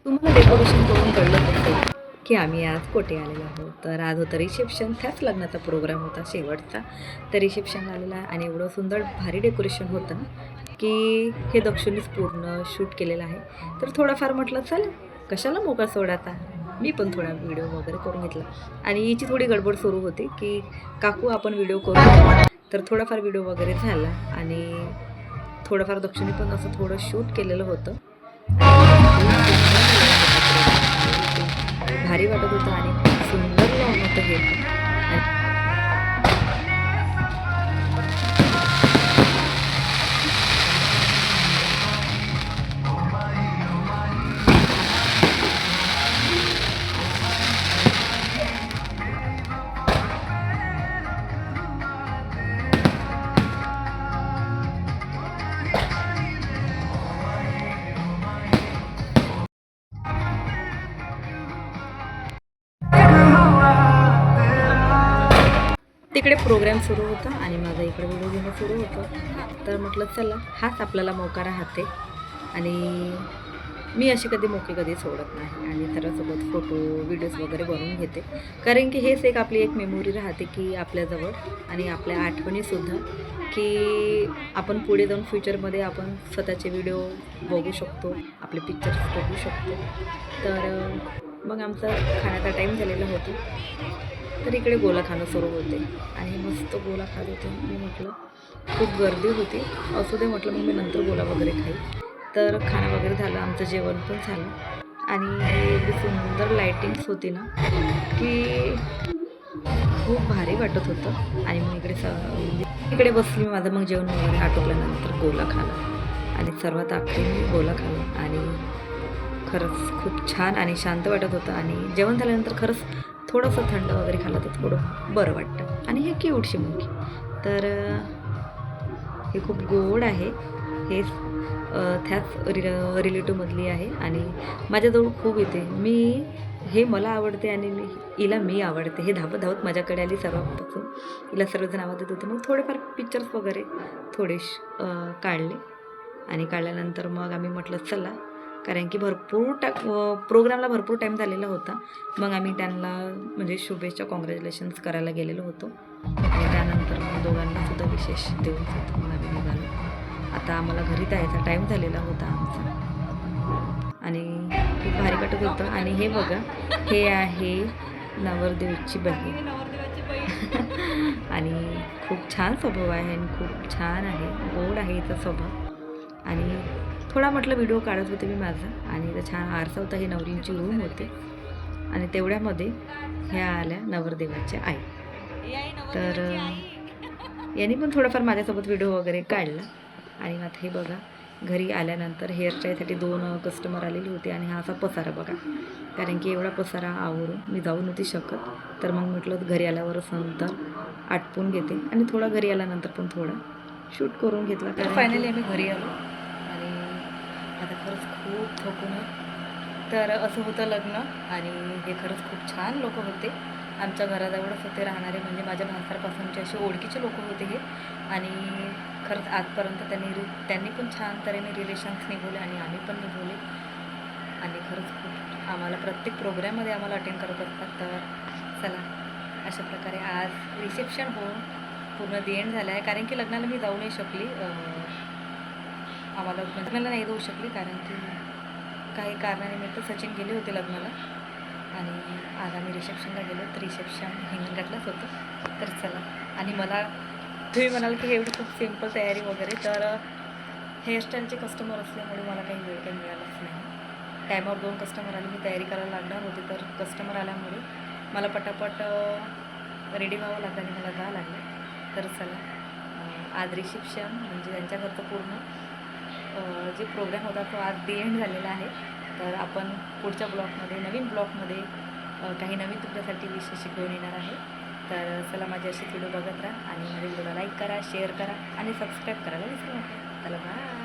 तुम्हाला डेकोरेशन करून कळलं असेल की आम्ही आज कोठे आलेलो आहोत. तर आज होतं रिसेप्शन, त्याच लग्नाचा प्रोग्राम होता शेवटचा. तर रिसेप्शन आलेला आणि एवढं सुंदर भारी डेकोरेशन होतं ना की हे दक्षिणीच पूर्ण शूट केलेलं आहे. तर थोडाफार म्हटलं चल कशाला मोकळा सोड आता, मी पण थोडा व्हिडिओ वगैरे करून घेतला. आणि हिची थोडी गडबड सुरू होती की काकू आपण व्हिडिओ करू. तर थोडाफार व्हिडिओ वगैरे झाला आणि थोडंफार दक्षिणी पण असं थोडं शूट केलेलं होतं. भारी वाटत होतं आणि सुंदर लावून होतं हे पण. तिकडे प्रोग्राम सुरू होता आणि माझा इकडे व्हिडिओ घेणं सुरू होतं. तर म्हटलं चला हाच आपल्याला मौका राहते आणि मी अशी कधी मोके कधी सोडत नाही आणि त्याच्यासोबत फोटो व्हिडिओज वगैरे बनवून घेते. कारण की हेच एक आपली एक मेमोरी राहते की आपल्याजवळ आणि आपल्या आठवणीसुद्धा की आपण पुढे जाऊन फ्युचरमध्ये आपण स्वतःचे व्हिडिओ बघू शकतो, आपले पिक्चर्स बघू शकतो. तर मग आमचा खाण्याचा टाईम झालेला होता. तर इकडे गोला खाणं सुरू होते आणि मस्त गोला खात होते. मी म्हटलं खूप गर्दी होती, असू दे म्हटलं मग मी नंतर गोला वगैरे खाईल. तर खाणं वगैरे झालं, आमचं जेवण पण झालं आणि एवढी सुंदर लाईटिंग्स होती ना की खूप भारी वाटत होतं. आणि मग इकडे बसली मी, माझं मग जेवण वगैरे आटोपल्यानंतर गोला खाला आणि सर्वात आखरी मी गोला खाला आणि खरंच खूप छान आणि शांत वाटत होतं. आणि जेवण झाल्यानंतर खरंच थोडंसं थंड वगैरे खाल्लं तर थोडं बरं वाटतं. आणि हे क्यूटशी मुलगी तर हे खूप गोड आहे. हे त्याच रिलेटिव्हमधली आहे आणि माझ्याजवळ खूप येते. हे मला आवडते आणि हिला मी आवडते. हे धावत धावत माझ्याकडे आली सर्वांपासून. हिला सर्वजण आवडत होते. मग थोडेफार पिक्चर्स वगैरे काढले आणि काढल्यानंतर मग आम्ही म्हटलं चला, कारण की प्रोग्रामला भरपूर टाईम झालेला होता. मग आम्ही त्यांना म्हणजे शुभेच्छा कॉंग्रॅच्युलेशन्स करायला गेलेलो होतो आणि त्यानंतर मग दोघांनासुद्धा विशेष देऊन मग आम्ही निघालो. आता आम्हाला घरी जायचा टाईम झालेला होता आमचा आणि खूप भारी वाटत होतं. आणि हे बघा, हे आहे नवरदेवची बहीण आणि खूप छान स्वभाव आहे आणि खूप छान आहे, गोड आहे हिचा स्वभाव. आणि थोडा म्हटलं व्हिडिओ काढत होते मी माझा आणि इथं छान आरसा होता. ही नवरींची रूम होते आणि तेवढ्यामध्ये ह्या आल्या नवरदेवाच्या आई. तर यांनी पण थोडाफार माझ्यासोबत व्हिडिओ वगैरे काढला. आणि आता हे बघा, घरी आल्यानंतर हेअरस्टाईलसाठी 2 कस्टमर आलेली होते आणि हा असा पसारा बघा, कारण की एवढा पसारा आवरून मी जाऊ नव्हती शकत. तर मग म्हटलं घरी आल्यावरच नंतर आटपून घेते आणि थोडा घरी आल्यानंतर पण थोडा शूट करून घेतला. तर फायनली आम्ही घरी आलो आणि आता खरंच खूप थकून आहे. तर असं होतं लग्न आणि हे खरंच खूप छान लोक होते. आमच्या घराजवळच होते राहणारे, म्हणजे माझ्या भासारपासूनचे असे ओळखीचे लोक होते हे. आणि खरंच आजपर्यंत त्यांनी पण छान तऱ्हेने रिलेशन्स निघवले आणि आम्ही पण निघवले. आणि खरंच खूप आम्हाला प्रत्येक प्रोग्राममध्ये आम्हाला अटेंड करत असतात. तर चला, अशा प्रकारे आज रिसेप्शन होऊन पूर्ण दी एंड झालं आहे. कारण की लग्नाला मी जाऊ नाही शकली, आम्हाला लग्नाला नाही जाऊ शकली कारण की काही कारणानिमित्त सचिन गेले होते लग्नाला आणि आज आम्ही रिसेप्शनला गेलो. तर रिसेप्शन हिंगणघाटलाच होतं. तर चला, आणि तुम्ही म्हणाल की एवढी खूप सिम्पल तयारी वगैरे, तर हेअरस्टाईलचे कस्टमर असल्यामुळे मला काही वेळ काही मिळालाच नाही. टायमावर 2 कस्टमर आले, मी तयारी करायला लागणार होती. तर कस्टमर आल्यामुळे मला पटापट रेडी व्हावं लागलं आणि मला जावं लागलं. तर चला, आज रिसेप्शन म्हणजे त्यांच्या घरचं पूर्ण जे प्रोग्राम होता तो आज दी एंड झालेला आहे. तर आपण पुढच्या ब्लॉगमध्ये, नवीन ब्लॉगमध्ये काही नवीन तुमच्यासाठी विशेष घेऊन येणार आहे. तर चला, माझे असे व्हिडिओ बघत राहा आणि माझ्या व्हिडिओला लाईक करा, शेअर करा आणि सबस्क्राईब करायला विसरू नका. चला, बाय.